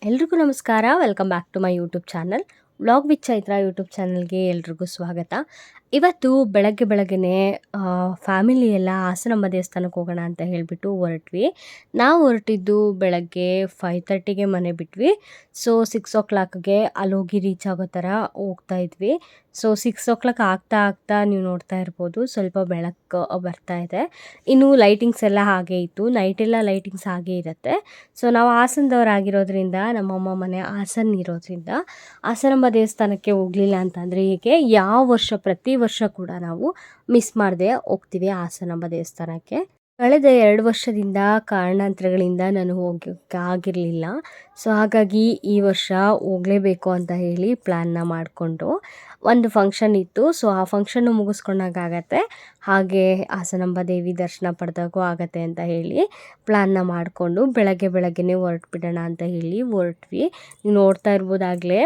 ಎಲ್ರಿಗೂ ನಮಸ್ಕಾರ. Welcome back to my YouTube channel. Vlog with Chaitra YouTube ಚಾನಲ್ಗೆ ಎಲ್ರಿಗೂ ಸ್ವಾಗತ. ಇವತ್ತು ಬೆಳಗ್ಗೆನೇ ಫ್ಯಾಮಿಲಿ ಎಲ್ಲ ಹಾಸನಾಂಬ ದೇವಸ್ಥಾನಕ್ಕೆ ಹೋಗೋಣ ಅಂತ ಹೇಳಿಬಿಟ್ಟು ಹೊರಟ್ವಿ. ನಾವು ಹೊರಟಿದ್ದು ಬೆಳಗ್ಗೆ 5:30ಗೆ ಮನೆ ಬಿಟ್ವಿ. ಸೊ 6 o'clockಗೆ ಅಲ್ಲೋಗಿ ರೀಚ್ ಆಗೋ ಥರ ಹೋಗ್ತಾ ಇದ್ವಿ. ಸೊ 6 o'clock ಆಗ್ತಾ ನೀವು ನೋಡ್ತಾ ಇರ್ಬೋದು, ಸ್ವಲ್ಪ ಬೆಳಕು ಬರ್ತಾ ಇದೆ. ಇನ್ನು ಲೈಟಿಂಗ್ಸ್ ಎಲ್ಲ ಹಾಗೆ ಇತ್ತು, ನೈಟೆಲ್ಲ ಲೈಟಿಂಗ್ಸ್ ಹಾಗೆ ಇರುತ್ತೆ. ಸೊ ನಾವು ಹಾಸನದವರಾಗಿರೋದ್ರಿಂದ, ನಮ್ಮಮ್ಮ ಮನೆ ಹಾಸನ ಇರೋದ್ರಿಂದ ಹಾಸನಾಂಬ ದೇವಸ್ಥಾನಕ್ಕೆ ಹೋಗಲಿಲ್ಲ ಅಂತಂದರೆ ಹೀಗೆ ಪ್ರತಿ ವರ್ಷ ಕೂಡ ನಾವು ಮಿಸ್ ಮಾಡದೆ ಹೋಗ್ತೀವಿ ಹಾಸನಾಂಬ ದೇವಸ್ಥಾನಕ್ಕೆ. ಕಳೆದ 2 ವರ್ಷದಿಂದ ಕಾರಣಾಂತರಗಳಿಂದ ನಾನು ಹೋಗೋಕ್ಕೆ ಆಗಿರಲಿಲ್ಲ. ಸೊ ಹಾಗಾಗಿ ಈ ವರ್ಷ ಹೋಗಲೇಬೇಕು ಅಂತ ಹೇಳಿ ಪ್ಲ್ಯಾನ್ನ ಮಾಡಿಕೊಂಡು, ಒಂದು ಫಂಕ್ಷನ್ ಇತ್ತು. ಸೊ ಆ ಫಂಕ್ಷನ್ನು ಮುಗಿಸ್ಕೊಂಡಾಗತ್ತೆ, ಹಾಗೆ ಹಾಸನಾಂಬ ದೇವಿ ದರ್ಶನ ಪಡೆದಾಗೂ ಆಗತ್ತೆ ಅಂತ ಹೇಳಿ ಪ್ಲ್ಯಾನ್ನ ಮಾಡಿಕೊಂಡು ಬೆಳಗ್ಗೆನೇ ಹೊರಟ್ಬಿಡೋಣ ಅಂತ ಹೇಳಿ ಹೊರಟ್ವಿ. ನೀವು ನೋಡ್ತಾ ಇರ್ಬೋದಾಗಲೇ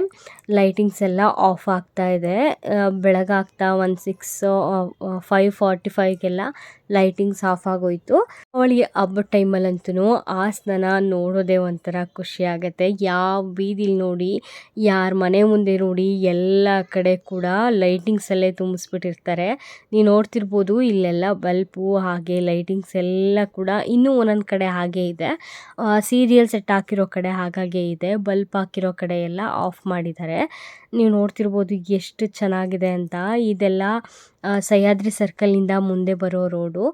ಲೈಟಿಂಗ್ಸ್ ಎಲ್ಲ ಆಫ್ ಆಗ್ತಾ ಇದೆ. ಬೆಳಗಾಗ್ತಾ ಒಂದು 5:45ಗೆಲ್ಲ ಲೈಟಿಂಗ್ಸ್ ಆಫ್ ಆಗೋಯ್ತು. ಅವಳಿ ಹಬ್ಬದ ಟೈಮಲ್ಲಂತೂ ಹಾಸನ ನೋಡೋದೇ ಒಂಥರ ಖುಷಿ ಆಗುತ್ತೆ. ಯಾವ ಬೀದಿಲಿ ನೋಡಿ, ಯಾರ ಮನೆ ಮುಂದೆ ನೋಡಿ, ಎಲ್ಲ ಕಡೆ ಕೂಡ ಲೈಟಿಂಗ್ಸಲ್ಲೇ ತುಂಬಿಸ್ಬಿಟ್ಟಿರ್ತಾರೆ. ನೀವು ನೋಡ್ತಿರ್ಬೋದು, ಇಲ್ಲೆಲ್ಲ ಬಲ್ಪು ಹಾಗೆ ಲೈಟಿಂಗ್ಸ್ ಎಲ್ಲ ಕೂಡ ಇನ್ನೂ ಒಂದೊಂದು ಕಡೆ ಹಾಗೆ ಇದೆ. ಸೀರಿಯಲ್ ಸೆಟ್ ಹಾಕಿರೋ ಕಡೆ ಹಾಗಾಗೆ ಇದೆ, ಬಲ್ಪ್ ಹಾಕಿರೋ ಕಡೆ ಎಲ್ಲ ಆಫ್ ಮಾಡಿದ್ದಾರೆ. ನೀವು ನೋಡ್ತಿರ್ಬೋದು ಎಷ್ಟು ಚೆನ್ನಾಗಿದೆ ಅಂತ. ಇದೆಲ್ಲ ಸಹ್ಯಾದ್ರಿ ಸರ್ಕಲ್ನಿಂದ ಮುಂದೆ ಬರೋ ರೋಡು.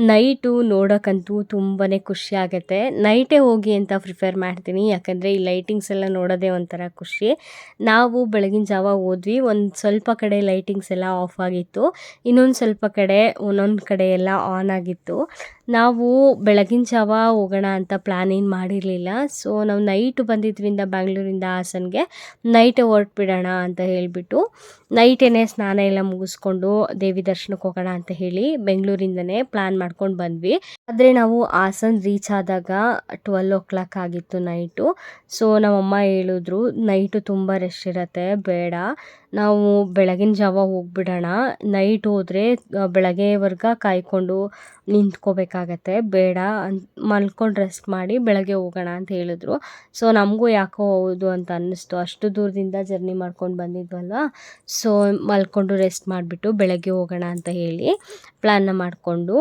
ನೈಟು ನೋಡೋಕ್ಕಂತೂ ತುಂಬಾ ಖುಷಿ ಆಗುತ್ತೆ. ನೈಟೇ ಹೋಗಿ ಅಂತ ಪ್ರಿಫರ್ ಮಾಡ್ತೀನಿ, ಯಾಕಂದರೆ ಈ ಲೈಟಿಂಗ್ಸ್ ಎಲ್ಲ ನೋಡೋದೇ ಒಂಥರ ಖುಷಿ. ನಾವು ಬೆಳಗಿನ ಜಾವ ಹೋದ್ವಿ. ಒಂದು ಸ್ವಲ್ಪ ಕಡೆ ಲೈಟಿಂಗ್ಸ್ ಎಲ್ಲ ಆಫ್ ಆಗಿತ್ತು, ಇನ್ನೊಂದು ಸ್ವಲ್ಪ ಕಡೆ ಒಂದೊಂದು ಕಡೆ ಎಲ್ಲ ಆನ್ ಆಗಿತ್ತು. ನಾವು ಬೆಳಗಿನ ಜಾವ ಹೋಗೋಣ ಅಂತ ಪ್ಲ್ಯಾನ್ ಏನು ಮಾಡಿರಲಿಲ್ಲ. ಸೊ ನಾವು ನೈಟು ಬಂದಿದ್ದರಿಂದ ಬ್ಯಾಂಗ್ಳೂರಿಂದ ಹಾಸನ್ಗೆ ನೈಟೇ ಹೊರಟ್ಬಿಡೋಣ ಅಂತ ಹೇಳಿಬಿಟ್ಟು, ನೈಟೇ ಸ್ನಾನ ಎಲ್ಲ ಮುಗಿಸ್ಕೊಂಡು ದೇವಿ ದರ್ಶನಕ್ಕೆ ಹೋಗೋಣ ಅಂತ ಹೇಳಿ ಬೆಂಗಳೂರಿಂದನೇ ಪ್ಲ್ಯಾನ್ ಮಾಡ್ಕೊಂಡು ಬಂದ್ವಿ. ಆದರೆ ನಾವು ಹಾಸನ ರೀಚ್ ಆದಾಗ 12 o'clock ಆಗಿತ್ತು ನೈಟು. ಸೊ ನಮ್ಮಮ್ಮ ಹೇಳಿದ್ರು, ನೈಟು ತುಂಬ ರಶ್ ಇರುತ್ತೆ, ಬೇಡ, ನಾವು ಬೆಳಗಿನ ಜಾವ ಹೋಗ್ಬಿಡೋಣ. ನೈಟ್ ಹೋದರೆ ಬೆಳಗ್ಗೆವರೆಗೆ ಕಾಯ್ಕೊಂಡು ನಿಂತ್ಕೋಬೇಕಾಗತ್ತೆ, ಬೇಡ, ಮಲ್ಕೊಂಡು ರೆಸ್ಟ್ ಮಾಡಿ ಬೆಳಗ್ಗೆ ಹೋಗೋಣ ಅಂತ ಹೇಳಿದ್ರು. ಸೊ ನಮಗೂ ಯಾಕೋ ಹೌದು ಅಂತ ಅನ್ನಿಸ್ತು. ಅಷ್ಟು ದೂರದಿಂದ ಜರ್ನಿ ಮಾಡ್ಕೊಂಡು ಬಂದಿದ್ವಲ್ವ. ಸೊ ಮಲ್ಕೊಂಡು ರೆಸ್ಟ್ ಮಾಡಿಬಿಟ್ಟು ಬೆಳಗ್ಗೆ ಹೋಗೋಣ ಅಂತ ಹೇಳಿ ಪ್ಲ್ಯಾನ್ನ ಮಾಡಿಕೊಂಡು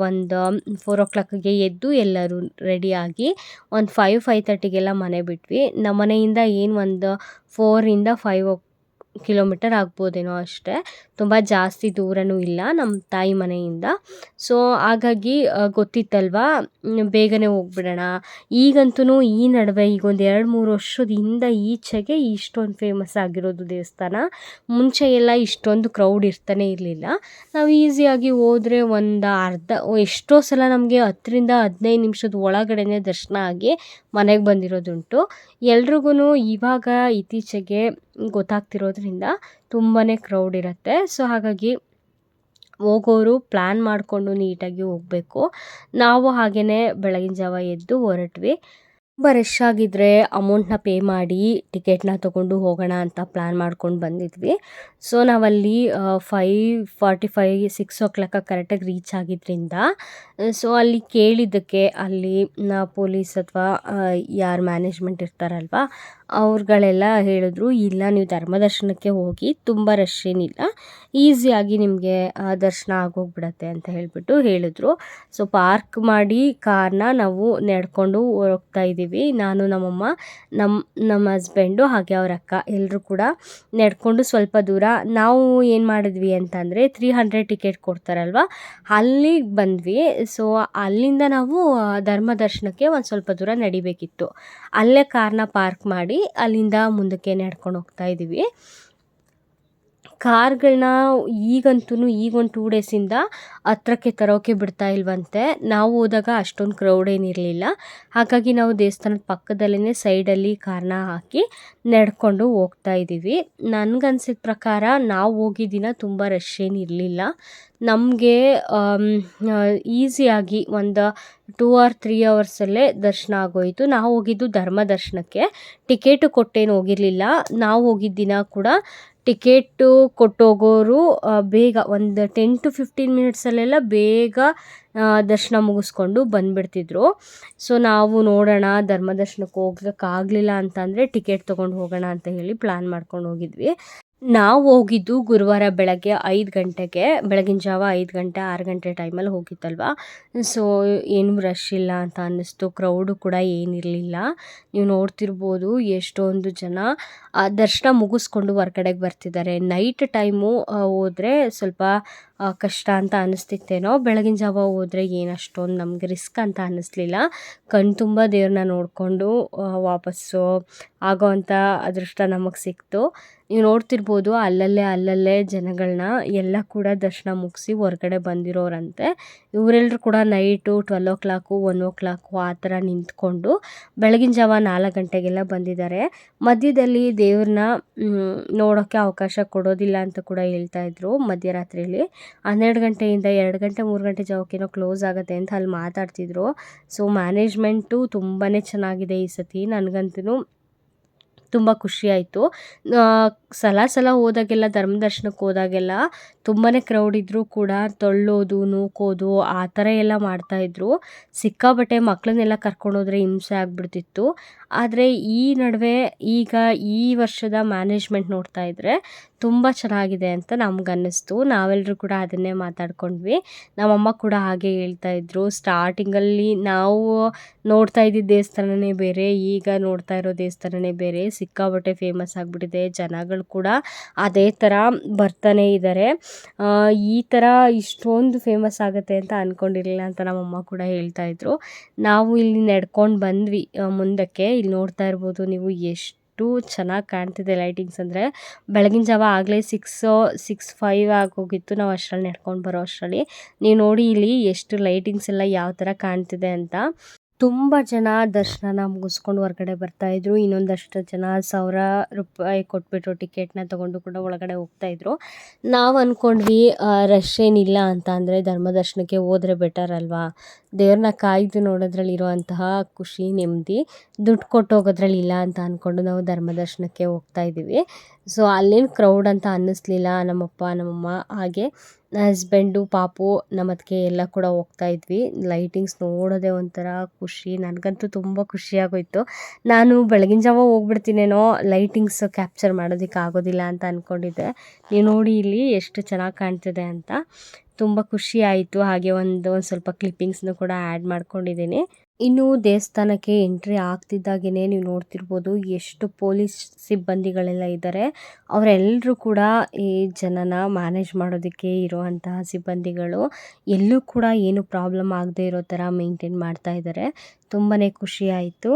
ಒಂದು 4 o'clockಗೆ ಎದ್ದು ಎಲ್ಲರೂ ರೆಡಿಯಾಗಿ ಒಂದು 5:30ಗೆಲ್ಲ ಮನೆ ಬಿಟ್ವಿ. ನಮ್ಮ ಮನೆಯಿಂದ ಏನು ಒಂದು 4-5 ಕಿಲೋಮೀಟರ್ ಆಗ್ಬೋದೇನೋ ಅಷ್ಟೇ, ತುಂಬ ಜಾಸ್ತಿ ದೂರನೂ ಇಲ್ಲ ನಮ್ಮ ತಾಯಿ ಮನೆಯಿಂದ. ಸೊ ಹಾಗಾಗಿ ಗೊತ್ತಿತ್ತಲ್ವ, ಬೇಗನೆ ಹೋಗ್ಬಿಡೋಣ. ಈಗಂತೂ ಈ ನಡುವೆ ಈಗ ಒಂದು 2-3 ವರ್ಷದಿಂದ ಈಚೆಗೆ ಇಷ್ಟೊಂದು ಫೇಮಸ್ ಆಗಿರೋದು ದೇವಸ್ಥಾನ. ಮುಂಚೆ ಎಲ್ಲ ಇಷ್ಟೊಂದು ಕ್ರೌಡ್ ಇರ್ತಾನೆ ಇರಲಿಲ್ಲ. ನಾವು ಈಸಿಯಾಗಿ ಹೋದರೆ ಎಷ್ಟೋ ಸಲ ನಮಗೆ 10-15 ನಿಮಿಷದ ಒಳಗಡೆನೆ ದರ್ಶನ ಆಗಿ ಮನೆಗೆ ಬಂದಿರೋದುಂಟು. ಎಲ್ರಿಗೂ ಇವಾಗ ಇತ್ತೀಚೆಗೆ ಗೊತ್ತಾಗ್ತಿರೋದ್ರಿಂದ ತುಂಬಾ ಕ್ರೌಡ್ ಇರುತ್ತೆ. ಸೊ ಹಾಗಾಗಿ ಹೋಗೋರು ಪ್ಲ್ಯಾನ್ ಮಾಡಿಕೊಂಡು ನೀಟಾಗಿ ಹೋಗಬೇಕು. ನಾವು ಹಾಗೆಯೇ ಬೆಳಗಿನ ಜಾವ ಎದ್ದು ಹೊರಟ್ವಿ. ತುಂಬ ರಶ್ ಆಗಿದ್ದರೆ ಅಮೌಂಟ್ನ ಪೇ ಮಾಡಿ ಟಿಕೆಟ್ನ ತೊಗೊಂಡು ಹೋಗೋಣ ಅಂತ ಪ್ಲ್ಯಾನ್ ಮಾಡ್ಕೊಂಡು ಬಂದಿದ್ವಿ. ಸೊ ನಾವಲ್ಲಿ 5:45-6 o'clock ಕರೆಕ್ಟಾಗಿ ರೀಚ್ ಆಗಿದ್ದರಿಂದ, ಸೊ ಅಲ್ಲಿ ಕೇಳಿದ್ದಕ್ಕೆ ಅಲ್ಲಿ ಪೊಲೀಸ್ ಅಥವಾ ಯಾರು ಮ್ಯಾನೇಜ್ಮೆಂಟ್ ಇರ್ತಾರಲ್ವ ಅವ್ರುಗಳೆಲ್ಲ ಹೇಳಿದ್ರು, ಇಲ್ಲ, ನೀವು ಧರ್ಮದರ್ಶನಕ್ಕೆ ಹೋಗಿ, ತುಂಬ ರಶ್ ಏನಿಲ್ಲ, ಈಸಿಯಾಗಿ ನಿಮಗೆ ದರ್ಶನ ಆಗೋಗ್ಬಿಡತ್ತೆ ಅಂತ ಹೇಳಿದ್ರು. ಸೊ ಪಾರ್ಕ್ ಮಾಡಿ ಕಾರ್ನ ನಾವು ನಡ್ಕೊಂಡು ಹೋಗ್ತಾ ಇದ್ದೀವಿ. ನಾನು, ನಮ್ಮಮ್ಮ, ನಮ್ಮ ಹಸ್ಬೆಂಡು ಹಾಗೆ ಅವ್ರ ಅಕ್ಕ ಎಲ್ಲರೂ ಕೂಡ ನಡ್ಕೊಂಡು ಸ್ವಲ್ಪ ದೂರ. ನಾವು ಏನು ಮಾಡಿದ್ವಿ ಅಂತಂದರೆ 300 ಟಿಕೆಟ್ ಕೊಡ್ತಾರಲ್ವ, ಅಲ್ಲಿಗೆ ಬಂದ್ವಿ. ಸೊ ಅಲ್ಲಿಂದ ನಾವು ಧರ್ಮದರ್ಶನಕ್ಕೆ ಒಂದು ಸ್ವಲ್ಪ ದೂರ ನಡಿಬೇಕಿತ್ತು. ಅಲ್ಲೇ ಕಾರ್ನ ಪಾರ್ಕ್ ಮಾಡಿ ಅಲ್ಲಿಂದ ಮುಂದಕ್ಕೆ ನಡ್ಕೊಂಡು ಹೋಗ್ತಾ ಇದ್ದೀವಿ. ಕಾರ್ಗಳನ್ನ ಈಗಂತೂ ಈಗ ಒಂದು 2 ಡೇಸಿಂದ ಹತ್ರಕ್ಕೆ ತರೋಕ್ಕೆ ಬಿಡ್ತಾ ಇಲ್ವಂತೆ. ನಾವು ಹೋದಾಗ ಅಷ್ಟೊಂದು ಕ್ರೌಡ್ ಏನಿರಲಿಲ್ಲ. ಹಾಗಾಗಿ ನಾವು ದೇವಸ್ಥಾನದ ಪಕ್ಕದಲ್ಲೇ ಸೈಡಲ್ಲಿ ಕಾರ್ನ ಹಾಕಿ ನಡ್ಕೊಂಡು ಹೋಗ್ತಾ ಇದ್ದೀವಿ. ನನಗನ್ಸಿದ ಪ್ರಕಾರ ನಾವು ಹೋಗಿದ್ದ ದಿನ ತುಂಬ ರಶ್ ಏನಿರಲಿಲ್ಲ. ನಮಗೆ ಈಸಿಯಾಗಿ ಒಂದು 2 or 3 ಅವರ್ಸಲ್ಲೇ ದರ್ಶನ ಆಗೋಯಿತು. ನಾವು ಹೋಗಿದ್ದು ಧರ್ಮದರ್ಶನಕ್ಕೆ, ಟಿಕೆಟು ಕೊಟ್ಟೇನು ಹೋಗಿರಲಿಲ್ಲ. ನಾವು ಹೋಗಿದ್ದ ದಿನ ಕೂಡ ಟಿಕೆಟು ಕೊಟ್ಟೋಗೋರು ಬೇಗ ಒಂದು 10 to 15 ಮಿನಿಟ್ಸಲ್ಲೆಲ್ಲ ಬೇಗ ದರ್ಶನ ಮುಗಿಸ್ಕೊಂಡು ಬಂದುಬಿಡ್ತಿದ್ರು. ಸೊ ನಾವು ನೋಡೋಣ ಧರ್ಮದರ್ಶನಕ್ಕೆ ಹೋಗೋಕ್ಕಾಗಲಿಲ್ಲ ಅಂತಂದರೆ ಟಿಕೆಟ್ ತೊಗೊಂಡು ಹೋಗೋಣ ಅಂತ ಹೇಳಿ ಪ್ಲ್ಯಾನ್ ಮಾಡ್ಕೊಂಡು ಹೋಗಿದ್ವಿ. ನಾವು ಹೋಗಿದ್ದು ಗುರುವಾರ ಬೆಳಗ್ಗೆ 5 ಗಂಟೆಗೆ, ಬೆಳಗಿನ ಜಾವ 5 ಗಂಟೆ 6 ಗಂಟೆ ಟೈಮಲ್ಲಿ ಹೋಗಿತ್ತಲ್ವ. ಸೊ ಏನು ರಶ್ ಇಲ್ಲ ಅಂತ ಅನ್ನಿಸ್ತು, ಕ್ರೌಡು ಕೂಡ ಏನಿರಲಿಲ್ಲ. ನೀವು ನೋಡ್ತಿರ್ಬೋದು ಎಷ್ಟೊಂದು ಜನ ದರ್ಶನ ಮುಗಿಸ್ಕೊಂಡು ಹೊರ್ಗಡೆಗೆ ಬರ್ತಿದ್ದಾರೆ. ನೈಟ್ ಟೈಮು ಹೋದರೆ ಸ್ವಲ್ಪ ಕಷ್ಟ ಅಂತ ಅನ್ನಿಸ್ತಿತ್ತೇನೋ, ಬೆಳಗಿನ ಜಾವ ಹೋದರೆ ಏನು ಅಷ್ಟೊಂದು ನಮಗೆ ರಿಸ್ಕ್ ಅಂತ ಅನ್ನಿಸ್ಲಿಲ್ಲ. ಕಣ್ತುಂಬ ದೇವ್ರನ್ನ ನೋಡಿಕೊಂಡು ವಾಪಸ್ಸು ಆಗೋವಂಥ ಅದೃಷ್ಟ ನಮಗೆ ಸಿಕ್ತು. ನೀವು ನೋಡ್ತಿರ್ಬೋದು ಅಲ್ಲಲ್ಲೇ ಜನಗಳನ್ನ ಎಲ್ಲ ಕೂಡ ದರ್ಶನ ಮುಗಿಸಿ ಹೊರ್ಗಡೆ ಬಂದಿರೋರಂತೆ. ಇವರೆಲ್ಲರೂ ಕೂಡ ನೈಟು 12 o'clock 1 o'clock ಆ ಥರ ನಿಂತ್ಕೊಂಡು ಬೆಳಗಿನ ಜಾವ 4 ಗಂಟೆಗೆಲ್ಲ ಬಂದಿದ್ದಾರೆ. ಮಧ್ಯದಲ್ಲಿ ದೇವ್ರನ್ನ ನೋಡೋಕ್ಕೆ ಅವಕಾಶ ಕೊಡೋದಿಲ್ಲ ಅಂತ ಕೂಡ ಹೇಳ್ತಾಯಿದ್ರು. ಮಧ್ಯರಾತ್ರಿಯಲ್ಲಿ 12 ಗಂಟೆಯಿಂದ 2 ಗಂಟೆ 3 ಗಂಟೆ ಜಾವಕ್ಕೇನೋ ಕ್ಲೋಸ್ ಆಗುತ್ತೆ ಅಂತ ಅಲ್ಲಿ ಮಾತಾಡ್ತಿದ್ರು. ಸೊ ಮ್ಯಾನೇಜ್ಮೆಂಟು ತುಂಬಾ ಚೆನ್ನಾಗಿದೆ ಈ ಸತಿ. ನನಗಂತೂ ತುಂಬ ಖುಷಿಯಾಯಿತು. ಸಲ ಹೋದಾಗೆಲ್ಲ ಧರ್ಮದರ್ಶನಕ್ಕೆ ಹೋದಾಗೆಲ್ಲ ತುಂಬಾ ಕ್ರೌಡ್ ಇದ್ದರೂ ಕೂಡ ತಳ್ಳೋದು ನೂಕೋದು ಆ ಥರ ಎಲ್ಲ ಮಾಡ್ತಾಯಿದ್ರು. ಸಿಕ್ಕಾಪಟ್ಟೆ ಮಕ್ಕಳನ್ನೆಲ್ಲ ಕರ್ಕೊಂಡೋದ್ರೆ ಹಿಂಸೆ ಆಗಿಬಿಡ್ತಿತ್ತು. ಆದರೆ ಈ ನಡುವೆ ಈಗ ಈ ವರ್ಷದ ಮ್ಯಾನೇಜ್ಮೆಂಟ್ ನೋಡ್ತಾ ಇದ್ದರೆ ತುಂಬ ಚೆನ್ನಾಗಿದೆ ಅಂತ ನಮ್ಗನ್ನಿಸ್ತು. ನಾವೆಲ್ಲರೂ ಕೂಡ ಅದನ್ನೇ ಮಾತಾಡ್ಕೊಂಡ್ವಿ. ನಮ್ಮಮ್ಮ ಕೂಡ ಹಾಗೆ ಹೇಳ್ತಾಯಿದ್ರು. ಸ್ಟಾರ್ಟಿಂಗಲ್ಲಿ ನಾವು ನೋಡ್ತಾ ಇದ್ದಿದ್ದ ದೇವಸ್ಥಾನನೇ ಬೇರೆ, ಈಗ ನೋಡ್ತಾ ಇರೋ ದೇವಸ್ಥಾನನೇ ಬೇರೆ. ಸಿಕ್ಕಾಪಟ್ಟೆ ಫೇಮಸ್ ಆಗಿಬಿಟ್ಟಿದೆ. ಜನಗಳು ಕೂಡ ಅದೇ ಥರ ಬರ್ತಾನೆ ಇದ್ದಾರೆ. ಈ ಥರ ಇಷ್ಟೊಂದು ಫೇಮಸ್ ಆಗುತ್ತೆ ಅಂತ ಅಂದ್ಕೊಂಡಿರಲಿಲ್ಲ ಅಂತ ನಮ್ಮಮ್ಮ ಕೂಡ ಹೇಳ್ತಾಯಿದ್ರು. ನಾವು ಇಲ್ಲಿ ನಡ್ಕೊಂಡು ಬಂದ್ವಿ ಮುಂದಕ್ಕೆ. ಇಲ್ಲಿ ನೋಡ್ತಾ ಇರ್ಬೋದು ನೀವು ಎಷ್ಟು ಚೆನ್ನಾಗಿ ಕಾಣ್ತಿದೆ ಲೈಟಿಂಗ್ಸ್ ಅಂದರೆ. ಬೆಳಗಿನ ಜಾವ ಆಗಲೇ 6:05 ಆಗೋಗಿತ್ತು ನಾವು ಅಷ್ಟರಲ್ಲಿ ನಡ್ಕೊಂಡು ಬರೋ ಅಷ್ಟರಲ್ಲಿ. ನೀವು ನೋಡಿ ಇಲ್ಲಿ ಎಷ್ಟು ಲೈಟಿಂಗ್ಸ್ ಎಲ್ಲ ಯಾವ ಥರ ಕಾಣ್ತಿದೆ ಅಂತ. ತುಂಬ ಜನ ದರ್ಶನ ಮುಗಿಸ್ಕೊಂಡು ಹೊರ್ಗಡೆ ಬರ್ತಾಯಿದ್ರು. ಇನ್ನೊಂದಷ್ಟು ಜನ ₹1000 ಕೊಟ್ಬಿಟ್ಟು ಟಿಕೆಟ್ನ ತೊಗೊಂಡು ಕೂಡ ಒಳಗಡೆ ಹೋಗ್ತಾಯಿದ್ರು. ನಾವು ಅಂದ್ಕೊಂಡ್ವಿ ರಶ್ ಏನಿಲ್ಲ ಅಂತ, ಅಂದರೆ ಧರ್ಮದರ್ಶನಕ್ಕೆ ಹೋದರೆ ಬೆಟರ್ ಅಲ್ವಾ. ದೇವ್ರನ್ನ ಕಾಯ್ದು ನೋಡೋದ್ರಲ್ಲಿ ಇರೋವಂತಹ ಖುಷಿ ನೆಮ್ಮದಿ ದುಡ್ಡು ಕೊಟ್ಟು ಹೋಗೋದ್ರಲ್ಲಿ ಇಲ್ಲ ಅಂತ ಅಂದ್ಕೊಂಡು ನಾವು ಧರ್ಮದರ್ಶನಕ್ಕೆ ಹೋಗ್ತಾಯಿದ್ದೀವಿ. ಸೊ ಅಲ್ಲೇನು ಕ್ರೌಡ್ ಅಂತ ಅನ್ನಿಸ್ಲಿಲ್ಲ. ನಮ್ಮಪ್ಪ ನಮ್ಮಮ್ಮ ಹಾಗೆ ನನ್ನ ಹಸ್ಬೆಂಡು ಪಾಪು ನಮ್ಮದಕ್ಕೆ ಎಲ್ಲ ಕೂಡ ಹೋಗ್ತಾಯಿದ್ವಿ. ಲೈಟಿಂಗ್ಸ್ ನೋಡೋದೇ ಒಂಥರ ಖುಷಿ. ನನಗಂತೂ ತುಂಬ ಖುಷಿಯಾಗೋಯಿತು. ನಾನು ಬೆಳಗಿನ ಜಾವ ಹೋಗ್ಬಿಡ್ತೀನೇನೋ ಲೈಟಿಂಗ್ಸ್ ಕ್ಯಾಪ್ಚರ್ ಮಾಡೋದಕ್ಕೆ ಆಗೋದಿಲ್ಲ ಅಂತ ಅಂದ್ಕೊಂಡಿದ್ದೆ. ನೀವು ನೋಡಿ ಇಲ್ಲಿ ಎಷ್ಟು ಚೆನ್ನಾಗಿ ಕಾಣ್ತಿದೆ ಅಂತ. ತುಂಬ ಖುಷಿ ಆಯಿತು. ಹಾಗೆ ಒಂದು ಸ್ವಲ್ಪ ಕ್ಲಿಪ್ಪಿಂಗ್ಸ್ನು ಕೂಡ ಆ್ಯಡ್ ಮಾಡ್ಕೊಂಡಿದ್ದೀನಿ. ಇನ್ನು ದೇವಸ್ಥಾನಕ್ಕೆ ಎಂಟ್ರಿ ಆಗ್ತಿದ್ದಾಗೇ ನೀವು ನೋಡ್ತಿರ್ಬೋದು ಎಷ್ಟು ಪೊಲೀಸ್ ಸಿಬ್ಬಂದಿಗಳೆಲ್ಲ ಇದ್ದಾರೆ. ಅವರೆಲ್ಲರೂ ಕೂಡ ಈ ಜನನ ಮ್ಯಾನೇಜ್ ಮಾಡೋದಕ್ಕೆ ಇರುವಂತಹ ಸಿಬ್ಬಂದಿಗಳು. ಎಲ್ಲೂ ಕೂಡ ಏನು ಪ್ರಾಬ್ಲಮ್ ಆಗದೆ ಇರೋ ಥರ ಮೇಂಟೈನ್ ಮಾಡ್ತಾ ಇದ್ದಾರೆ. ತುಂಬಾ ಖುಷಿ ಆಯಿತು.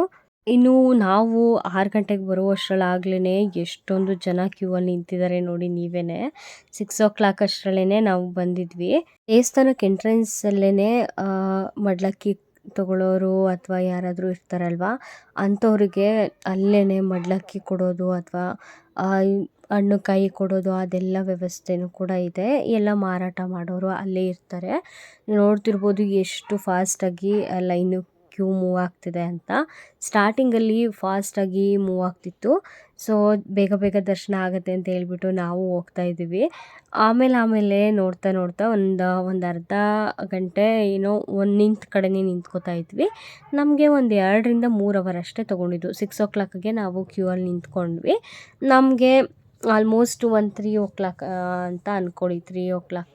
ಇನ್ನು ನಾವು 6 ಗಂಟೆಗೆ ಬರುವಷ್ಟರಲ್ಲಾಗ್ಲೇ ಎಷ್ಟೊಂದು ಜನ ಕ್ಯೂವಲ್ಲಿ ನಿಂತಿದ್ದಾರೆ ನೋಡಿ ನೀವೇ. 6 o'clock ಅಷ್ಟರಲ್ಲೇ ನಾವು ಬಂದಿದ್ವಿ. ದೇವಸ್ಥಾನಕ್ಕೆ ಎಂಟ್ರೆನ್ಸಲ್ಲೇ ಮಡ್ಲಕ್ಕಿ ತಗೊಳ್ಳೋರು ಅಥವಾ ಯಾರಾದರೂ ಇರ್ತಾರಲ್ವ, ಅಂಥವ್ರಿಗೆ ಅಲ್ಲೇ ಮಡ್ಲಕ್ಕಿ ಕೊಡೋದು ಅಥವಾ ಹಣ್ಣು ಕಾಯಿ ಕೊಡೋದು ಅದೆಲ್ಲ ವ್ಯವಸ್ಥೆನೂ ಕೂಡ ಇದೆ. ಎಲ್ಲ ಮಾರಾಟ ಮಾಡೋರು ಅಲ್ಲೇ ಇರ್ತಾರೆ. ನೋಡ್ತಿರ್ಬೋದು ಎಷ್ಟು ಫಾಸ್ಟಾಗಿ ಲೈನು ಕ್ಯೂ ಮೂವ್ ಆಗ್ತಿದೆ ಅಂತ. ಸ್ಟಾರ್ಟಿಂಗಲ್ಲಿ ಫಾಸ್ಟಾಗಿ ಮೂವ್ ಆಗ್ತಿತ್ತು. ಸೊ ಬೇಗ ದರ್ಶನ ಆಗುತ್ತೆ ಅಂತ ಹೇಳ್ಬಿಟ್ಟು ನಾವು ಹೋಗ್ತಾ ಇದ್ದೀವಿ. ಆಮೇಲೆ ನೋಡ್ತಾ ಒಂದು ಅರ್ಧ ಗಂಟೆ ಏನೋ ನಿಂತ ಕಡೆನೇ ನಿಂತ್ಕೋತಾ ಇದ್ವಿ. ನಮಗೆ ಒಂದು 2 to 3 hour ಅಷ್ಟೇ ತೊಗೊಂಡಿದ್ದು. 6 o'clockಗೆ ನಾವು ಕ್ಯೂ ಅಲ್ಲಿ ನಿಂತ್ಕೊಂಡ್ವಿ. ನಮಗೆ ಆಲ್ಮೋಸ್ಟ್ ಒಂದು 3 o'clock ಅಂತ ಅಂದ್ಕೊಳ್ಳಿ. 3 o'clock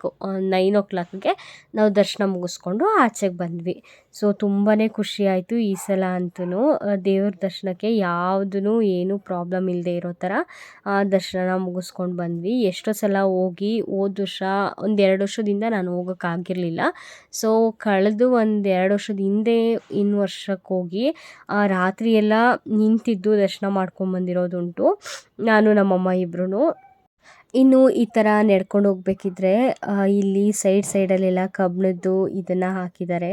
9 o'clockಗೆ ನಾವು ದರ್ಶನ ಮುಗಿಸ್ಕೊಂಡು ಆಚೆಗೆ ಬಂದ್ವಿ. ಸೊ ತುಂಬಾ ಖುಷಿ ಆಯಿತು ಈ ಸಲ ಅಂತೂ. ದೇವ್ರ ದರ್ಶನಕ್ಕೆ ಯಾವುದೂ ಏನೂ ಪ್ರಾಬ್ಲಮ್ ಇಲ್ಲದೆ ಇರೋ ಥರ ದರ್ಶನ ಮುಗಿಸ್ಕೊಂಡು ಬಂದ್ವಿ. ಎಷ್ಟೋ ಸಲ ಹೋಗಿ ಹೋದ ವರ್ಷ ಒಂದು 2 ವರ್ಷದಿಂದ ನಾನು ಹೋಗೋಕ್ಕಾಗಿರಲಿಲ್ಲ. ಸೊ ಕಳೆದು ಒಂದು 2 ವರ್ಷದ ಹಿಂದೆ ವರ್ಷಕ್ಕೆ ಹೋಗಿ ರಾತ್ರಿ ಎಲ್ಲ ನಿಂತಿದ್ದು ದರ್ಶನ ಮಾಡ್ಕೊಂಬಂದಿರೋದುಂಟು ನಾನು ನಮ್ಮಮ್ಮ ಇಬ್ಬರೂ. ಇನ್ನು ಈ ಥರ ನಡ್ಕೊಂಡು ಹೋಗ್ಬೇಕಿದ್ರೆ ಇಲ್ಲಿ ಸೈಡಲ್ಲೆಲ್ಲ ಕಬ್ಬಿಣದ್ದು ಇದನ್ನು ಹಾಕಿದ್ದಾರೆ.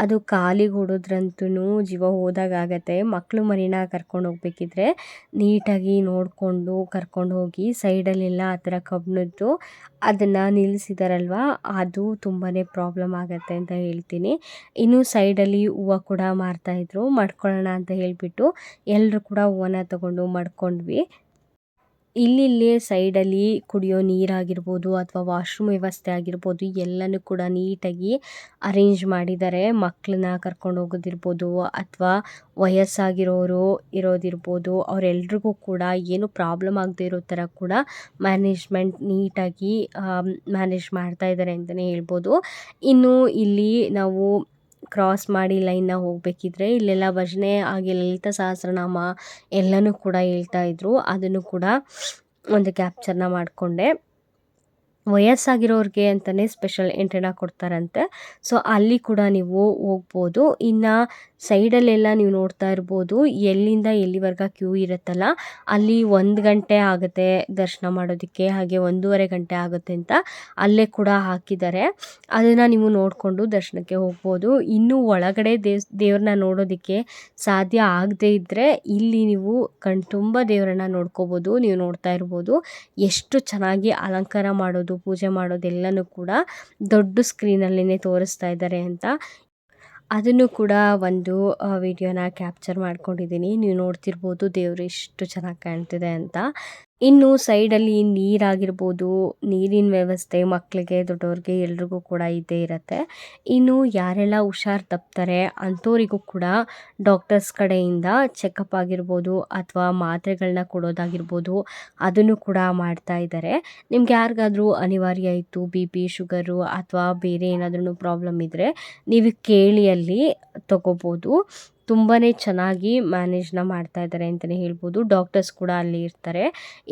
ಅದು ಕಾಲಿಗೆ ಹೊಡೆದ್ರಂತೂ ಜೀವ ಹೋದಾಗತ್ತೆ. ಮಕ್ಕಳು ಮರಿನ ಕರ್ಕೊಂಡು ಹೋಗ್ಬೇಕಿದ್ರೆ ನೀಟಾಗಿ ನೋಡಿಕೊಂಡು ಕರ್ಕೊಂಡು ಹೋಗಿ. ಸೈಡಲ್ಲೆಲ್ಲ ಆ ಥರ ಕಬ್ಬಿಣದ್ದು ಅದನ್ನು ನಿಲ್ಲಿಸಿದಾರಲ್ವ, ಅದು ತುಂಬಾ ಪ್ರಾಬ್ಲಮ್ ಆಗುತ್ತೆ ಅಂತ ಹೇಳ್ತೀನಿ. ಇನ್ನು ಸೈಡಲ್ಲಿ ಹೂವು ಕೂಡ ಮಾರ್ತಾಯಿದ್ರು. ಮಡ್ಕೊಳ್ಳೋಣ ಅಂತ ಹೇಳಿಬಿಟ್ಟು ಎಲ್ಲರೂ ಕೂಡ ಹೂವನ್ನ ತಗೊಂಡು ಮಡ್ಕೊಂಡ್ವಿ. ಇಲ್ಲಿ ಸೈಡಲ್ಲಿ ಕುಡಿಯೋ ನೀರಾಗಿರ್ಬೋದು ಅಥವಾ ವಾಶ್ರೂಮ್ ವ್ಯವಸ್ಥೆ ಆಗಿರ್ಬೋದು ಎಲ್ಲನೂ ಕೂಡ ನೀಟಾಗಿ ಅರೇಂಜ್ ಮಾಡಿದ್ದಾರೆ. ಮಕ್ಕಳನ್ನ ಕರ್ಕೊಂಡು ಹೋಗೋದಿರ್ಬೋದು ಅಥವಾ ವಯಸ್ಸಾಗಿರೋರು ಇರೋದಿರ್ಬೋದು, ಅವರೆಲ್ರಿಗೂ ಕೂಡ ಏನು ಪ್ರಾಬ್ಲಮ್ ಆಗದೆ ಇರೋ ಥರ ಕೂಡ ಮ್ಯಾನೇಜ್ಮೆಂಟ್ ನೀಟಾಗಿ ಮ್ಯಾನೇಜ್ ಮಾಡ್ತಾ ಇದ್ದಾರೆ ಅಂತಲೇ ಹೇಳ್ಬೋದು. ಇನ್ನು ಇಲ್ಲಿ ನಾವು ಕ್ರಾಸ್ ಮಾಡಿ ಲೈನ್ನ ಹೋಗಬೇಕಿದ್ರೆ ಇಲ್ಲೆಲ್ಲ ಭಜನೆ ಹಾಗೆ ಲಲಿತ ಸಹಸ್ರನಾಮ ಎಲ್ಲನೂ ಕೂಡ ಹೇಳ್ತಾ ಇದ್ರು. ಅದನ್ನು ಕೂಡ ಒಂದು ಕ್ಯಾಪ್ಚರ್ನ ಮಾಡಿಕೊಂಡೆ. ವಯಸ್ಸಾಗಿರೋರಿಗೆ ಅಂತಲೇ ಸ್ಪೆಷಲ್ ಎಂಟ್ರಿನ ಕೊಡ್ತಾರಂತೆ. ಸೊ ಅಲ್ಲಿ ಕೂಡ ನೀವು ಹೋಗ್ಬೋದು. ಇನ್ನು ಸೈಡಲ್ಲೆಲ್ಲ ನೀವು ನೋಡ್ತಾ ಇರ್ಬೋದು, ಎಲ್ಲಿಂದ ಎಲ್ಲಿವರೆಗೆ ಕ್ಯೂ ಇರುತ್ತಲ್ಲ ಅಲ್ಲಿ 1 ಗಂಟೆ ಆಗುತ್ತೆ ದರ್ಶನ ಮಾಡೋದಕ್ಕೆ, ಹಾಗೆ 1.5 ಗಂಟೆ ಆಗುತ್ತೆ ಅಂತ ಅಲ್ಲೇ ಕೂಡ ಹಾಕಿದ್ದಾರೆ. ಅದನ್ನು ನೀವು ನೋಡಿಕೊಂಡು ದರ್ಶನಕ್ಕೆ ಹೋಗ್ಬೋದು. ಇನ್ನೂ ಒಳಗಡೆ ದೇವ್ರನ್ನ ನೋಡೋದಕ್ಕೆ ಸಾಧ್ಯ ಆಗದೇ ಇದ್ದರೆ ಇಲ್ಲಿ ನೀವು ಕಣ್ತುಂಬ ದೇವರನ್ನ ನೋಡ್ಕೋಬೋದು. ನೀವು ನೋಡ್ತಾ ಇರ್ಬೋದು ಎಷ್ಟು ಚೆನ್ನಾಗಿ ಅಲಂಕಾರ ಮಾಡೋದು, ಪೂಜೆ ಮಾಡೋದೆಲ್ಲನೂ ಕೂಡ ದೊಡ್ಡ ಸ್ಕ್ರೀನಲ್ಲೇ ತೋರಿಸ್ತಾ ಇದ್ದಾರೆ ಅಂತ. ಅದನ್ನು ಕೂಡ ಒಂದು ವಿಡಿಯೋನ ಕ್ಯಾಪ್ಚರ್ ಮಾಡ್ಕೊಂಡಿದ್ದೀನಿ. ನೀವು ನೋಡ್ತಿರ್ಬೋದು ದೇವರು ಎಷ್ಟು ಚೆನ್ನಾಗಿ ಕಾಣ್ತಿದೆ ಅಂತ. ಇನ್ನು ಸೈಡಲ್ಲಿ ನೀರಾಗಿರ್ಬೋದು, ನೀರಿನ ವ್ಯವಸ್ಥೆ ಮಕ್ಕಳಿಗೆ ದೊಡ್ಡವ್ರಿಗೆ ಎಲ್ರಿಗೂ ಕೂಡ ಇದ್ದೇ ಇರುತ್ತೆ. ಇನ್ನು ಯಾರೆಲ್ಲ ಹುಷಾರು ತಪ್ತಾರೆ ಅಂಥವರಿಗೂ ಕೂಡ ಡಾಕ್ಟರ್ಸ್ ಕಡೆಯಿಂದ ಚೆಕಪ್ ಆಗಿರ್ಬೋದು ಅಥವಾ ಮಾತ್ರೆಗಳನ್ನ ಕೊಡೋದಾಗಿರ್ಬೋದು ಅದನ್ನು ಕೂಡ ಮಾಡ್ತಾ ಇದ್ದಾರೆ. ನಿಮ್ಗೆ ಯಾರಿಗಾದ್ರೂ ಅನಿವಾರ್ಯ ಇತ್ತು BP, ಶುಗರು ಅಥವಾ ಬೇರೆ ಏನಾದ್ರೂ ಪ್ರಾಬ್ಲಮ್ ಇದ್ದರೆ ನೀವು ಕೇಳಿ ಅಲ್ಲಿ ತಗೋಬೋದು. ತುಂಬಾ ಚೆನ್ನಾಗಿ ಮ್ಯಾನೇಜ್ನ ಮಾಡ್ತಾ ಇದ್ದಾರೆ ಅಂತಲೇ ಹೇಳ್ಬೋದು. ಡಾಕ್ಟರ್ಸ್ ಕೂಡ ಅಲ್ಲಿ ಇರ್ತಾರೆ.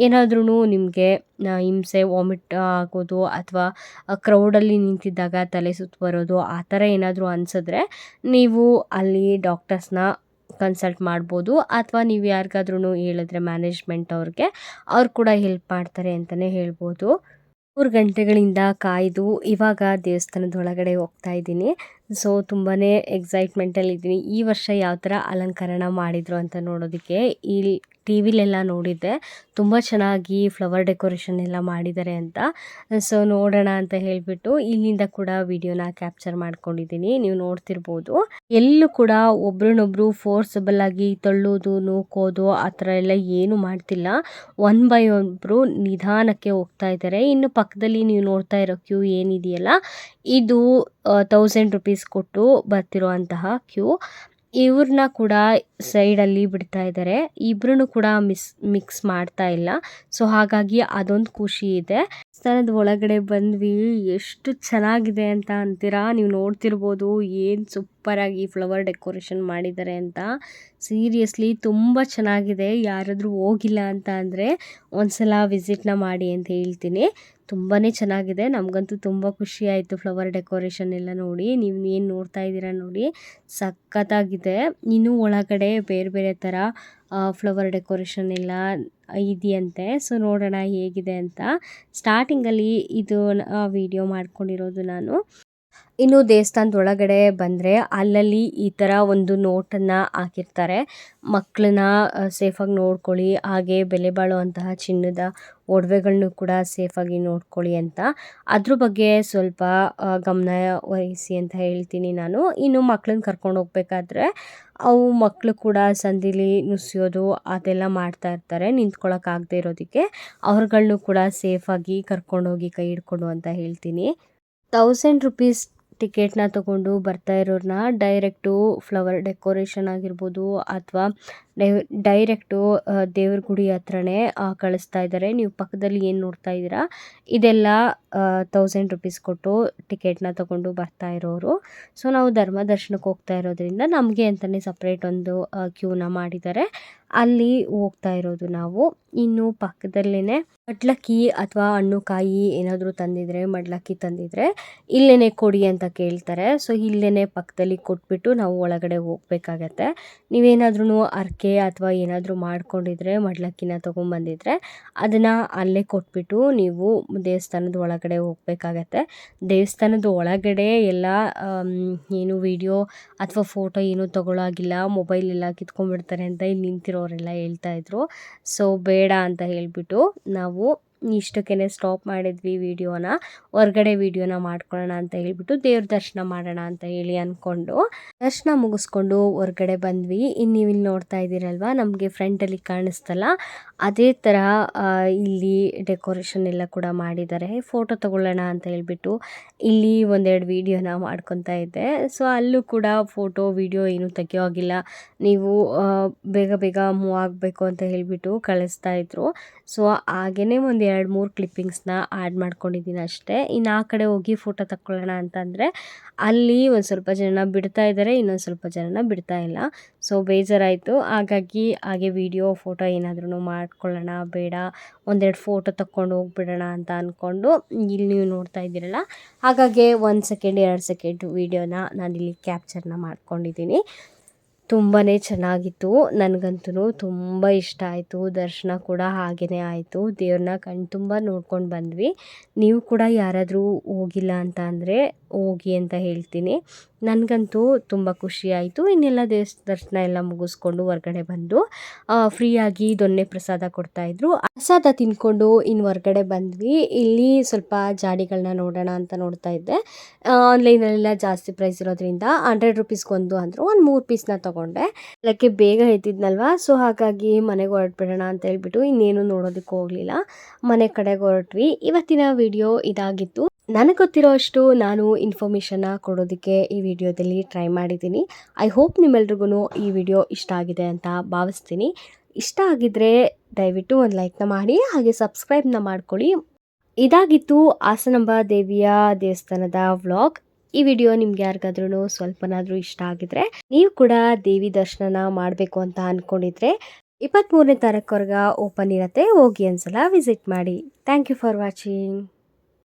ಏನಾದ್ರೂ ನಿಮಗೆ ಹಿಂಸೆ, ವಾಮಿಟ್ ಆಗೋದು ಅಥವಾ ಕ್ರೌಡಲ್ಲಿ ನಿಂತಿದ್ದಾಗ ತಲೆ ಸುತ್ತು ಬರೋದು ಆ ಥರ ಏನಾದರೂ ಅನಿಸಿದ್ರೆ ನೀವು ಅಲ್ಲಿ ಡಾಕ್ಟರ್ಸ್ನ ಕನ್ಸಲ್ಟ್ ಮಾಡ್ಬೋದು. ಅಥವಾ ನೀವು ಯಾರಿಗಾದ್ರೂ ಹೇಳಿದ್ರೆ ಮ್ಯಾನೇಜ್ಮೆಂಟ್ ಅವ್ರು ಕೂಡ ಹೆಲ್ಪ್ ಮಾಡ್ತಾರೆ ಅಂತಲೇ ಹೇಳ್ಬೋದು. 3 ಗಂಟೆಗಳಿಂದ ಕಾಯ್ದು ಇವಾಗ ದೇವಸ್ಥಾನದ ಒಳಗಡೆ ಹೋಗ್ತಾ ಇದ್ದೀನಿ. ಸೊ ತುಂಬಾ ಎಕ್ಸೈಟ್ಮೆಂಟಲ್ಲಿದ್ದೀನಿ. ಈ ವರ್ಷ ಯಾವ ಥರ ಅಲಂಕರಣ ಮಾಡಿದರು ಅಂತ ನೋಡೋದಕ್ಕೆ. ಇಲ್ಲಿ TVಲೆಲ್ಲ ನೋಡಿದ್ದೆ, ತುಂಬ ಚೆನ್ನಾಗಿ ಫ್ಲವರ್ ಡೆಕೋರೇಷನ್ ಎಲ್ಲ ಮಾಡಿದ್ದಾರೆ ಅಂತ. ಸೊ ನೋಡೋಣ ಅಂತ ಹೇಳಿಬಿಟ್ಟು ಇಲ್ಲಿಂದ ಕೂಡ ವಿಡಿಯೋನ ಕ್ಯಾಪ್ಚರ್ ಮಾಡ್ಕೊಂಡಿದ್ದೀನಿ. ನೀವು ನೋಡ್ತಿರ್ಬೋದು ಎಲ್ಲೂ ಕೂಡ ಒಬ್ರನ್ನೊಬ್ರು ಫೋರ್ಸಬಲ್ ಆಗಿ ತಳ್ಳೋದು, ನೂಕೋದು ಆ ಥರ ಎಲ್ಲ ಏನು ಮಾಡ್ತಿಲ್ಲ. 1 ಬೈ 1 ನಿಧಾನಕ್ಕೆ ಹೋಗ್ತಾ ಇದ್ದಾರೆ. ಇನ್ನು ಪಕ್ಕದಲ್ಲಿ ನೀವು ನೋಡ್ತಾ ಇರೋ ಕ್ಯೂ ಏನಿದೆಯಲ್ಲ ಇದು 1000 ರೂಪೀಸ್ ಕೊಟ್ಟು ಬರ್ತಿರುವಂತಹ ಕ್ಯೂ. ಇವ್ರನ್ನ ಕೂಡ ಸೈಡಲ್ಲಿ ಬಿಡ್ತಾ ಇದ್ದಾರೆ. ಇಬ್ಬರೂ ಕೂಡ ಮಿಕ್ಸ್ ಮಾಡ್ತಾ ಇಲ್ಲ. ಸೊ ಹಾಗಾಗಿ ಅದೊಂದು ಖುಷಿ ಇದೆ. ದೇವಸ್ಥಾನದ ಒಳಗಡೆ ಬಂದ್ವಿ, ಎಷ್ಟು ಚೆನ್ನಾಗಿದೆ ಅಂತ ಅಂತೀರಾ. ನೀವು ನೋಡ್ತಿರ್ಬೋದು ಏನು ಸೂಪರಾಗಿ ಫ್ಲವರ್ ಡೆಕೋರೇಷನ್ ಮಾಡಿದ್ದಾರೆ ಅಂತ. ಸೀರಿಯಸ್ಲಿ ತುಂಬ ಚೆನ್ನಾಗಿದೆ. ಯಾರಾದರೂ ಹೋಗಿಲ್ಲ ಅಂತ ಅಂದರೆ ಒಂದ್ಸಲ ವಿಸಿಟ್ನ ಮಾಡಿ ಅಂತ ಹೇಳ್ತೀನಿ. ತುಂಬಾ ಚೆನ್ನಾಗಿದೆ. ನಮಗಂತೂ ತುಂಬ ಖುಷಿ ಆಯಿತು ಫ್ಲವರ್ ಡೆಕೋರೇಷನ್ ಎಲ್ಲ ನೋಡಿ. ನೀವು ಏನು ನೋಡ್ತಾ ಇದ್ದೀರಾ ನೋಡಿ, ಸಖತ್ತಾಗಿದೆ. ಇನ್ನೂ ಒಳಗಡೆ ಬೇರೆ ಬೇರೆ ಥರ ಫ್ಲವರ್ ಡೆಕೋರೇಷನ್ ಎಲ್ಲ ಇದೆಯಂತೆ. ಸೊ ನೋಡೋಣ ಹೇಗಿದೆ ಅಂತ. ಸ್ಟಾರ್ಟಿಂಗಲ್ಲಿ ಇದು ವಿಡಿಯೋ ಮಾಡ್ಕೊಂಡಿರೋದು ನಾನು. ಇನ್ನು ದೇವಸ್ಥಾನದ ಒಳಗಡೆ ಬಂದರೆ ಅಲ್ಲಲ್ಲಿ ಈ ಥರ ಒಂದು ನೋಟನ್ನು ಹಾಕಿರ್ತಾರೆ, ಮಕ್ಕಳನ್ನ ಸೇಫಾಗಿ ನೋಡ್ಕೊಳ್ಳಿ, ಹಾಗೆ ಬೆಲೆ ಬಾಳುವಂತಹ ಚಿನ್ನದ ಒಡವೆಗಳನ್ನೂ ಕೂಡ ಸೇಫಾಗಿ ನೋಡ್ಕೊಳ್ಳಿ ಅಂತ. ಅದ್ರ ಬಗ್ಗೆ ಸ್ವಲ್ಪ ಗಮನ ವಹಿಸಿ ಅಂತ ಹೇಳ್ತೀನಿ ನಾನು. ಇನ್ನು ಮಕ್ಕಳನ್ನ ಕರ್ಕೊಂಡು ಹೋಗ್ಬೇಕಾದ್ರೆ ಅವು ಮಕ್ಕಳು ಕೂಡ ಸಂದಿಲಿ ನುಸಿಯೋದು ಅದೆಲ್ಲ ಮಾಡ್ತಾ ಇರ್ತಾರೆ, ನಿಂತ್ಕೊಳ್ಳೋಕ್ಕಾಗದೇ ಇರೋದಕ್ಕೆ. ಅವ್ರುಗಳ್ನೂ ಕೂಡ ಸೇಫಾಗಿ ಕರ್ಕೊಂಡೋಗಿ ಕೈ ಹಿಡ್ಕೊಂಡು ಅಂತ ಹೇಳ್ತೀನಿ. 1000 ರೂಪೀಸ್ ಟಿಕೆಟ್ನ ತೊಗೊಂಡು ಬರ್ತಾ ಇರೋರನ್ನ ಡೈರೆಕ್ಟು ಫ್ಲವರ್ ಡೆಕೋರೇಷನ್ ಆಗಿರ್ಬೋದು ಅಥವಾ ಡೈರೆಕ್ಟು ದೇವ್ರ ಗುಡಿ ಹತ್ರನೇ ಕಳಿಸ್ತಾ ಇದ್ದಾರೆ. ನೀವು ಪಕ್ಕದಲ್ಲಿ ಏನು ನೋಡ್ತಾ ಇದ್ದೀರಾ ಇದೆಲ್ಲ 1000 ರೂಪೀಸ್ ಕೊಟ್ಟು ಟಿಕೆಟ್ನ ತೊಗೊಂಡು ಬರ್ತಾ ಇರೋರು. ಸೊ ನಾವು ಧರ್ಮ ದರ್ಶನಕ್ಕೆ ಹೋಗ್ತಾ ಇರೋದ್ರಿಂದ ನಮಗೆ ಅಂತಲೇ ಸಪ್ರೇಟ್ ಒಂದು ಕ್ಯೂನ ಮಾಡಿದ್ದಾರೆ, ಅಲ್ಲಿ ಹೋಗ್ತಾ ಇರೋದು ನಾವು. ಇನ್ನು ಪಕ್ಕದಲ್ಲೇ ಮಡ್ಲಕ್ಕಿ ಅಥವಾ ಹಣ್ಣು ಕಾಯಿ ಏನಾದರೂ ತಂದಿದ್ರೆ, ಮಡ್ಲಕ್ಕಿ ತಂದಿದ್ರೆ ಇಲ್ಲೇ ಕೊಡಿ ಅಂತ ಕೇಳ್ತಾರೆ. ಸೊ ಇಲ್ಲೇ ಪಕ್ಕದಲ್ಲಿ ಕೊಟ್ಬಿಟ್ಟು ನಾವು ಒಳಗಡೆ ಹೋಗ್ಬೇಕಾಗತ್ತೆ. ನೀವೇನಾದ್ರೂ ಅರ್ಕೆ ಅಥವಾ ಏನಾದರೂ ಮಾಡ್ಕೊಂಡಿದ್ರೆ ಮಡ್ಲಕ್ಕಿನ ತೊಗೊಂಬಂದಿದ್ರೆ ಅದನ್ನು ಅಲ್ಲೇ ಕೊಟ್ಬಿಟ್ಟು ನೀವು ದೇವಸ್ಥಾನದ ಒಳಗಡೆ ಹೋಗ್ಬೇಕಾಗತ್ತೆ. ದೇವಸ್ಥಾನದ ಒಳಗಡೆ ಎಲ್ಲ ಏನು ವಿಡಿಯೋ ಅಥವಾ ಫೋಟೋ ಏನೂ ತೊಗೊಳಾಗಿಲ್ಲ, ಮೊಬೈಲ್ ಎಲ್ಲ ಕಿತ್ಕೊಂಡ್ಬಿಡ್ತಾರೆ ಅಂತ ಇಲ್ಲಿ ನಿಂತಿರೋರೆಲ್ಲ ಹೇಳ್ತಾಯಿದ್ರು. ಸೊ ಬೇಡ ಅಂತ ಹೇಳಿಬಿಟ್ಟು ನಾವು ಇಷ್ಟಕ್ಕೇ ಸ್ಟಾಪ್ ಮಾಡಿದ್ವಿ ವಿಡಿಯೋನ. ಹೊರಗಡೆ ವಿಡಿಯೋನ ಮಾಡ್ಕೊಳ್ಳೋಣ ಅಂತ ಹೇಳ್ಬಿಟ್ಟು ದೇವ್ರ ದರ್ಶನ ಮಾಡೋಣ ಅಂತ ಹೇಳಿ ಅಂದ್ಕೊಂಡು ದರ್ಶನ ಮುಗಿಸ್ಕೊಂಡು ಹೊರಗಡೆ ಬಂದ್ವಿ. ಇನ್ನು ನೀವು ಇಲ್ಲಿ ನೋಡ್ತಾ ಇದ್ದೀರಲ್ವ, ನಮಗೆ ಫ್ರಂಟಲ್ಲಿ ಕಾಣಿಸ್ತಲ್ಲ ಅದೇ ಥರ ಇಲ್ಲಿ ಡೆಕೋರೇಷನ್ ಎಲ್ಲ ಕೂಡ ಮಾಡಿದ್ದಾರೆ. ಫೋಟೋ ತಗೊಳ್ಳೋಣ ಅಂತ ಹೇಳ್ಬಿಟ್ಟು ಇಲ್ಲಿ ಒಂದೆರಡು ವಿಡಿಯೋನ ಮಾಡ್ಕೊತಾ ಇದ್ದೆ. ಸೊ ಅಲ್ಲೂ ಕೂಡ ಫೋಟೋ ವಿಡಿಯೋ ಏನು ತೆಗಿಯೋ ಆಗಿಲ್ಲ, ನೀವು ಬೇಗ ಬೇಗ ಮೂವ್ ಆಗಬೇಕು ಅಂತ ಹೇಳಿಬಿಟ್ಟು ಕಳಿಸ್ತಾ ಇದ್ರು. ಸೊ ಹಾಗೇ ಒಂದು 2-3 ಕ್ಲಿಪ್ಪಿಂಗ್ಸ್ನ ಆ್ಯಡ್ ಮಾಡ್ಕೊಂಡಿದ್ದೀನಿ ಅಷ್ಟೇ. ಇನ್ನು ಆ ಕಡೆ ಹೋಗಿ ಫೋಟೋ ತಕ್ಕೊಳ್ಳೋಣ ಅಂತಂದರೆ ಅಲ್ಲಿ ಒಂದು ಸ್ವಲ್ಪ ಜನ ಬಿಡ್ತಾ ಇದ್ದಾರೆ, ಇನ್ನೊಂದು ಸ್ವಲ್ಪ ಜನ ಬಿಡ್ತಾ ಇಲ್ಲ. ಸೊ ಬೇಜಾರಾಯಿತು. ಹಾಗಾಗಿ ಹಾಗೆ ವಿಡಿಯೋ ಫೋಟೋ ಏನಾದ್ರೂ ಮಾಡ್ಕೊಳ್ಳೋಣ, ಬೇಡ ಒಂದೆರಡು ಫೋಟೋ ತಕ್ಕೊಂಡು ಹೋಗ್ಬಿಡೋಣ ಅಂತ ಅಂದ್ಕೊಂಡು ಇಲ್ಲಿ ನೀವು ನೋಡ್ತಾ ಇದ್ದೀರಲ್ಲ, ಹಾಗಾಗಿ 1 ಸೆಕೆಂಡ್ 2 ಸೆಕೆಂಡ್ ವಿಡಿಯೋನ ನಾನಿಲ್ಲಿ ಕ್ಯಾಪ್ಚರ್ನ ಮಾಡ್ಕೊಂಡಿದ್ದೀನಿ. ತುಂಬಾ ಚೆನ್ನಾಗಿತ್ತು, ನನಗಂತೂ ತುಂಬ ಇಷ್ಟ ಆಯಿತು. ದರ್ಶನ ಕೂಡ ಹಾಗೇ ಆಯಿತು, ದೇವ್ರನ್ನ ಕಣ್ತುಂಬ ನೋಡ್ಕೊಂಡು ಬಂದ್ವಿ. ನೀವು ಕೂಡ ಯಾರಾದರೂ ಹೋಗಿಲ್ಲ ಅಂತ ಅಂದರೆ ಹೋಗಿ ಅಂತ ಹೇಳ್ತೀನಿ. ನನಗಂತೂ ತುಂಬ ಖುಷಿ ಆಯಿತು. ಇನ್ನೆಲ್ಲ ದರ್ಶನ ಎಲ್ಲ ಮುಗಿಸ್ಕೊಂಡು ಹೊರಗಡೆ ಬಂದು ಫ್ರೀಯಾಗಿ ದೊನ್ನೆ ಪ್ರಸಾದ ಕೊಡ್ತಾಯಿದ್ರು. ಪ್ರಸಾದ ತಿಂದ್ಕೊಂಡು ಇನ್ನು ಹೊರಗಡೆ ಬಂದ್ವಿ. ಇಲ್ಲಿ ಸ್ವಲ್ಪ ಜಾಡಿಗಳನ್ನ ನೋಡೋಣ ಅಂತ ನೋಡ್ತಾ ಇದ್ದೆ. ಆನ್ಲೈನಲ್ಲೆಲ್ಲ ಜಾಸ್ತಿ ಪ್ರೈಸ್ ಇರೋದ್ರಿಂದ 100 ರುಪೀಸ್ಗೊಂದು ಅಂದರು. ಒಂದು 3 ಪೀಸ್ನ ತೊಗೊಂಡೆ. ಅದಕ್ಕೆ ಬೇಗ ಎದ್ದಿದ್ನಲ್ವ, ಸೊ ಹಾಗಾಗಿ ಮನೆಗೆ ಹೊರಟ್ಬಿಡೋಣ ಅಂತ ಹೇಳ್ಬಿಟ್ಟು ಇನ್ನೇನು ನೋಡೋದಕ್ಕೆ ಹೋಗಲಿಲ್ಲ, ಮನೆ ಕಡೆಗೆ ಹೊರಟ್ವಿ. ಇವತ್ತಿನ ವಿಡಿಯೋ ಇದಾಗಿತ್ತು. ನನಗೆ ಗೊತ್ತಿರೋ ಅಷ್ಟು ನಾನು ಇನ್ಫಾರ್ಮೇಷನ್ನ ಕೊಡೋದಕ್ಕೆ ಈ ವಿಡಿಯೋದಲ್ಲಿ ಟ್ರೈ ಮಾಡಿದ್ದೀನಿ. ಐ ಹೋಪ್ ನಿಮ್ಮೆಲ್ರಿಗೂ ಈ ವಿಡಿಯೋ ಇಷ್ಟ ಆಗಿದೆ ಅಂತ ಭಾವಿಸ್ತೀನಿ. ಇಷ್ಟ ಆಗಿದ್ದರೆ ದಯವಿಟ್ಟು ಒಂದು ಲೈಕ್ನ ಮಾಡಿ, ಹಾಗೆ ಸಬ್ಸ್ಕ್ರೈಬ್ನ ಮಾಡ್ಕೊಳ್ಳಿ. ಇದಾಗಿತ್ತು ಹಾಸನಾಂಬ ದೇವಿಯ ದೇವಸ್ಥಾನದ ವ್ಲಾಗ್. ಈ ವಿಡಿಯೋ ನಿಮ್ಗೆ ಯಾರಿಗಾದ್ರೂ ಸ್ವಲ್ಪನಾದರೂ ಇಷ್ಟ ಆಗಿದ್ರೆ, ನೀವು ಕೂಡ ದೇವಿ ದರ್ಶನ ಮಾಡಬೇಕು ಅಂತ ಅಂದ್ಕೊಂಡಿದ್ರೆ 23ನೇ ತಾರೀಕುವರೆಗೆ ಓಪನ್ ಇರುತ್ತೆ, ಹೋಗಿ ಒಂದ್ಸಲ ವಿಸಿಟ್ ಮಾಡಿ. Thank you for watching.